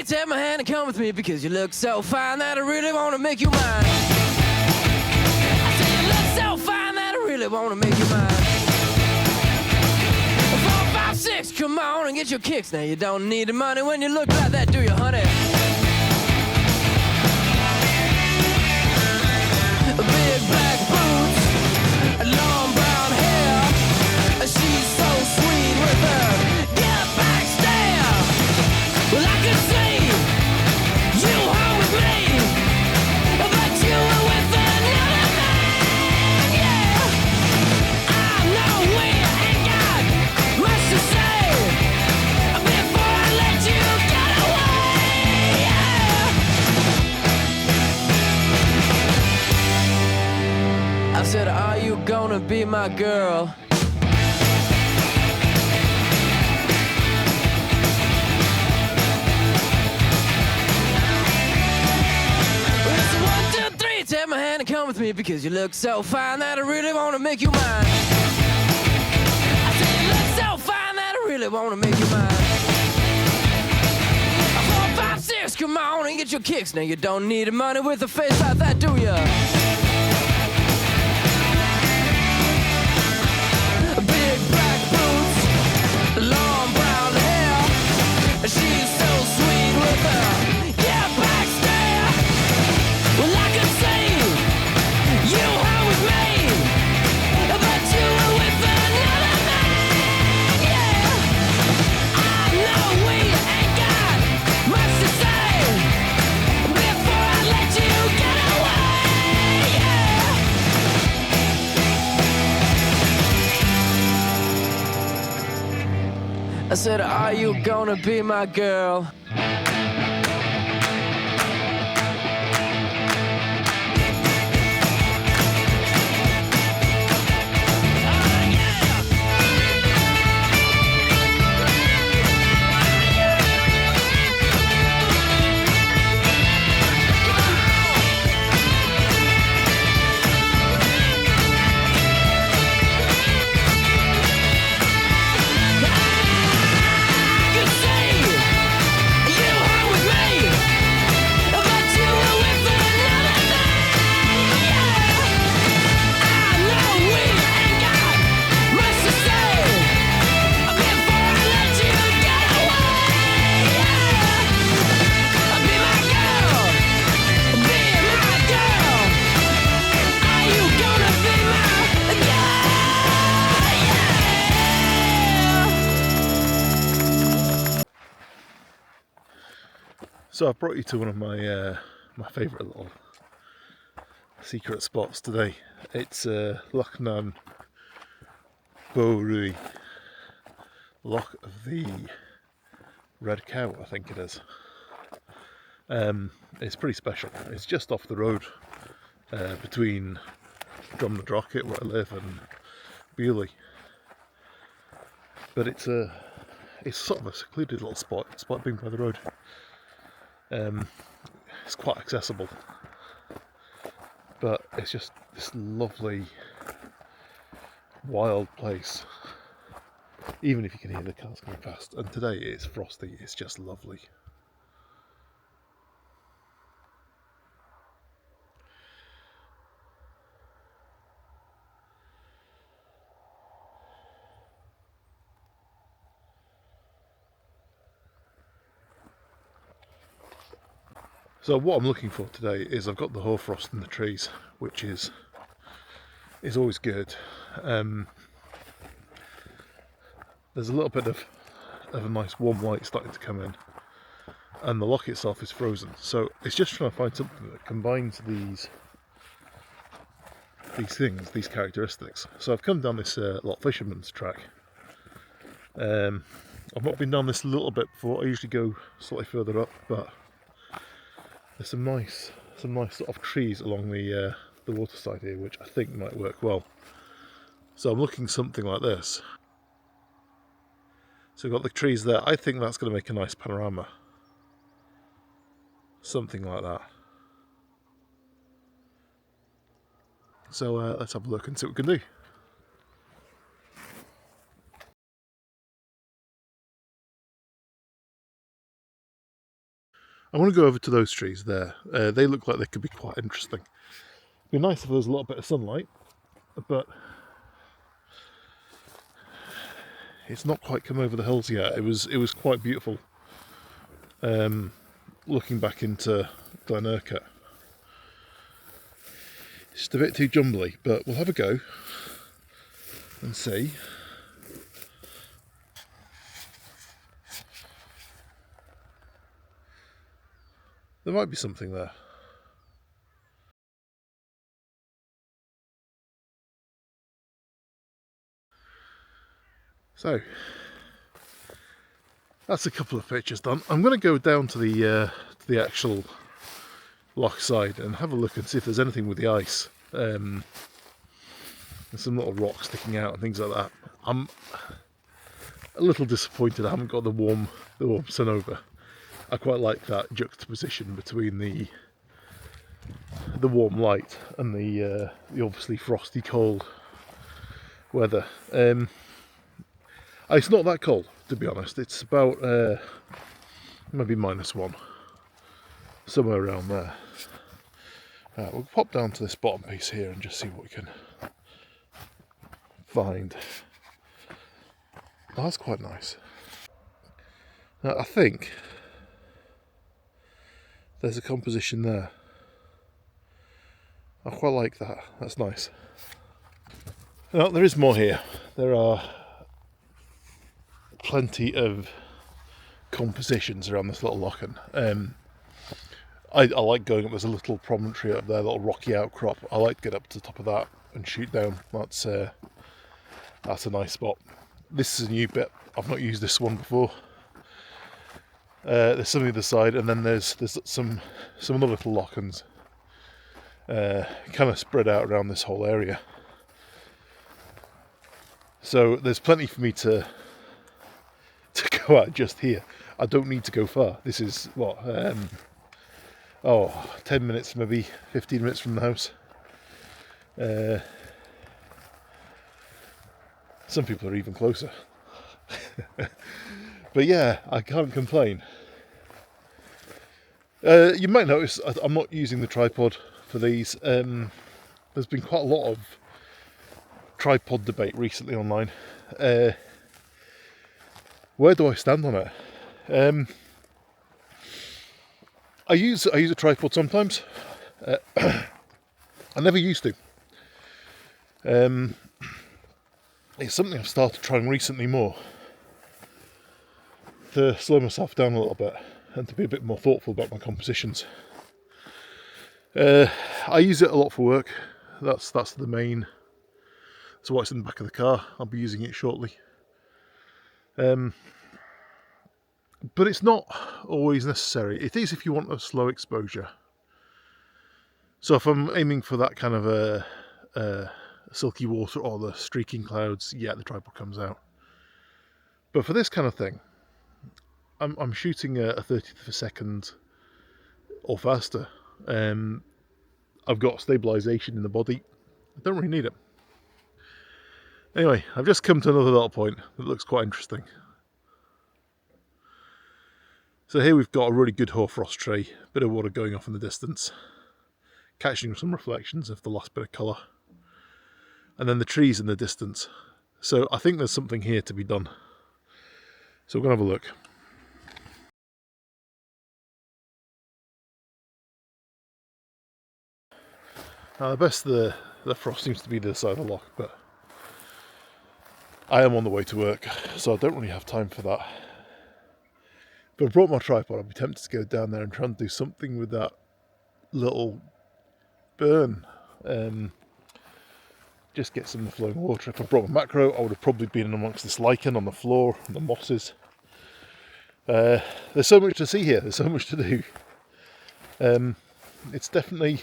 three, take my hand and come with me, because you look so fine that I really want to make you mine. I say you look so fine that I really want to make you mine. 4, 5, 6, come on and get your kicks. Now you don't need the money when you look like that, do you, honey? Big black boots, long brown hair. She's so sweet with her get back stare. Well, I could see you home with me, but you were with another man, yeah. I know we ain't got much to say before I let you get away, yeah. I said, are you gonna be my girl? Take my hand and come with me, because you look so fine that I really want to make you mine. I say you look so fine that I really want to make you mine. 4, 5, 6, come on and get your kicks. Now you don't need the money with a face like that, do ya? Big black boots, long brown hair. She's so sweet with her yeah, back stare. Well, I could see you home with me, but you were with another man, yeah. I know we ain't got much to say before I let you get away, yeah. I said, are you gonna be my girl? So I've brought you to one of my my favourite little secret spots today. It's Loch Ruaidhe, Loch of the Red Cow, I think it is. It's pretty special. It's just off the road between Drumnadrochit, where I live, and Beauly. But it's sort of a secluded little spot being by the road. It's quite accessible, but it's just this lovely wild place, even if you can hear the cars going past. And today it's frosty, it's just lovely. So what I'm looking for today is, I've got the hoarfrost in the trees, which is always good. There's a little bit of a nice warm light starting to come in, and the loch itself is frozen. So it's just trying to find something that combines these characteristics. So I've come down this Loch fisherman's track. I've not been down this a little bit before. I usually go slightly further up, but there's some nice sort of trees along the waterside here, which I think might work well. So I'm looking something like this. So we've got the trees there. I think that's going to make a nice panorama. Something like that. So let's have a look and see what we can do. I want to go over to those trees there. They look like they could be quite interesting. It'd be nice if there was a little bit of sunlight, but it's not quite come over the hills yet. It was quite beautiful. Looking back into Culnakirk. It's just a bit too jumbly, but we'll have a go and see. There might be something there. So that's a couple of pictures done. I'm going to go down to the actual Loch side and have a look and see if there's anything with the ice. There's some little rocks sticking out and things like that. I'm a little disappointed I haven't got the warm sun over. I quite like that juxtaposition between the warm light and the obviously frosty cold weather. It's not that cold, to be honest. It's about maybe -1, somewhere around there. We'll pop down to this bottom piece here and just see what we can find. Oh, that's quite nice. Now, I think there's a composition there. I quite like that. That's nice. Now, there is more here. There are plenty of compositions around this little loch. I like going up. There's a little promontory up there, a little rocky outcrop. I like to get up to the top of that and shoot down. That's a nice spot. This is a new bit. I've not used this one before. There's some on the other side, and then there's some other little lochans kind of spread out around this whole area. So there's plenty for me to go at just here. I don't need to go far. This is what 10 minutes, maybe 15 minutes from the house. Some people are even closer. But yeah, I can't complain. You might notice I'm not using the tripod for these. There's been quite a lot of tripod debate recently online. Where do I stand on it? I use a tripod sometimes. I never used to. It's something I've started trying recently more, to slow myself down a little bit and to be a bit more thoughtful about my compositions. I use it a lot for work. That's the main. So what's in the back of the car, I'll be using it shortly. But it's not always necessary. It is if you want a slow exposure. So if I'm aiming for that kind of a silky water or the streaking clouds, yeah, the tripod comes out. But for this kind of thing, I'm shooting a 30th of a second or faster. I've got stabilisation in the body. I don't really need it. Anyway, I've just come to another little point that looks quite interesting. So here we've got a really good hoarfrost tree, bit of water going off in the distance, catching some reflections of the last bit of colour, and then the trees in the distance. So I think there's something here to be done. So we're going to have a look. Now the best the frost seems to be the side of the loch, but I am on the way to work, so I don't really have time for that. If I brought my tripod, I'd be tempted to go down there and try and do something with that little burn. Just get some of the flowing water. If I brought my macro, I would have probably been amongst this lichen on the floor and the mosses. There's so much to see here. There's so much to do. It's definitely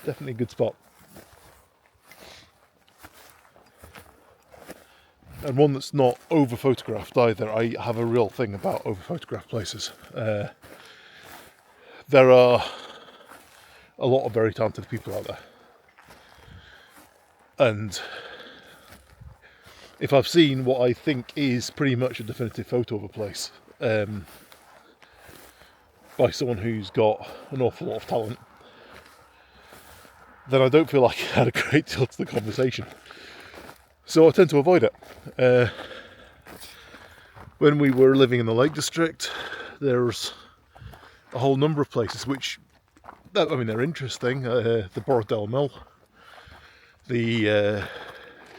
a good spot. And one that's not over photographed either. I have a real thing about over photographed places. There are a lot of very talented people out there, and if I've seen what I think is pretty much a definitive photo of a place, by someone who's got an awful lot of talent, then I don't feel like I had a great deal to the conversation. So I tend to avoid it. When we were living in the Lake District, there's a whole number of places which, I mean, they're interesting. The Borrowdale Mill, the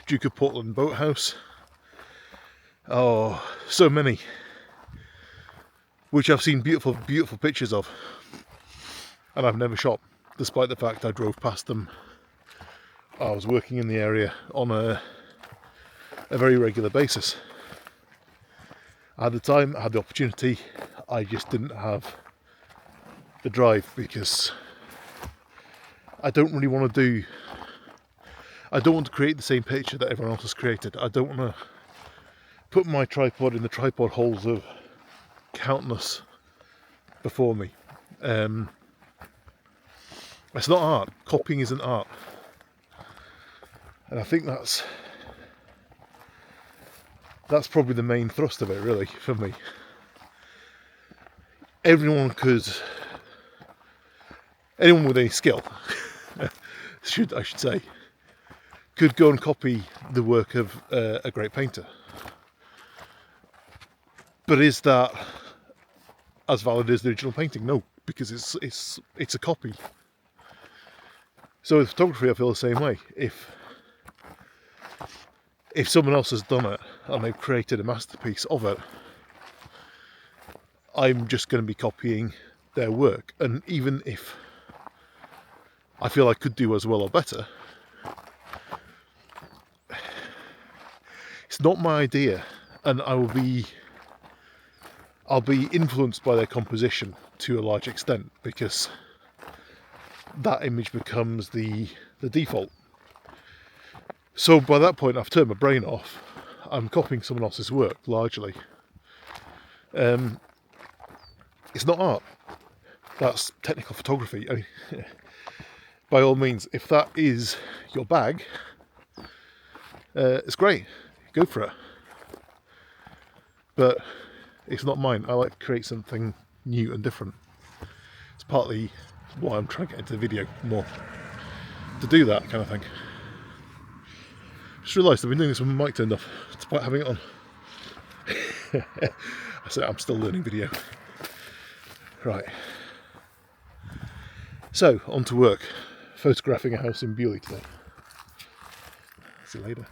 Duke of Portland Boathouse. Oh, so many, which I've seen beautiful, beautiful pictures of, and I've never shot, despite the fact I drove past them. I was working in the area on a very regular basis. At the time, I had the opportunity, I just didn't have the drive, because I don't really want to create the same picture that everyone else has created. I don't want to put my tripod in the tripod holes of countless before me. It's not art. Copying isn't art. And I think that's probably the main thrust of it, really, for me. Anyone with any skill, I should say, could go and copy the work of a great painter. But is that as valid as the original painting? No, because it's a copy. So with photography, I feel the same way. If someone else has done it and they've created a masterpiece of it, I'm just going to be copying their work. And even if I feel I could do as well or better, it's not my idea, and I'll be influenced by their composition to a large extent, because that image becomes the default. So by that point, I've turned my brain off. I'm copying someone else's work, largely. It's not art. That's technical photography. I mean, by all means, if that is your bag, it's great. Go for it. But it's not mine. I like to create something new and different. It's partly why I'm trying to get into the video more, to do that kind of thing. Just realised I've been doing this when my mic turned off, despite having it on. I said I'm still learning video. Right. So, on to work. Photographing a house in Bewley today. See you later.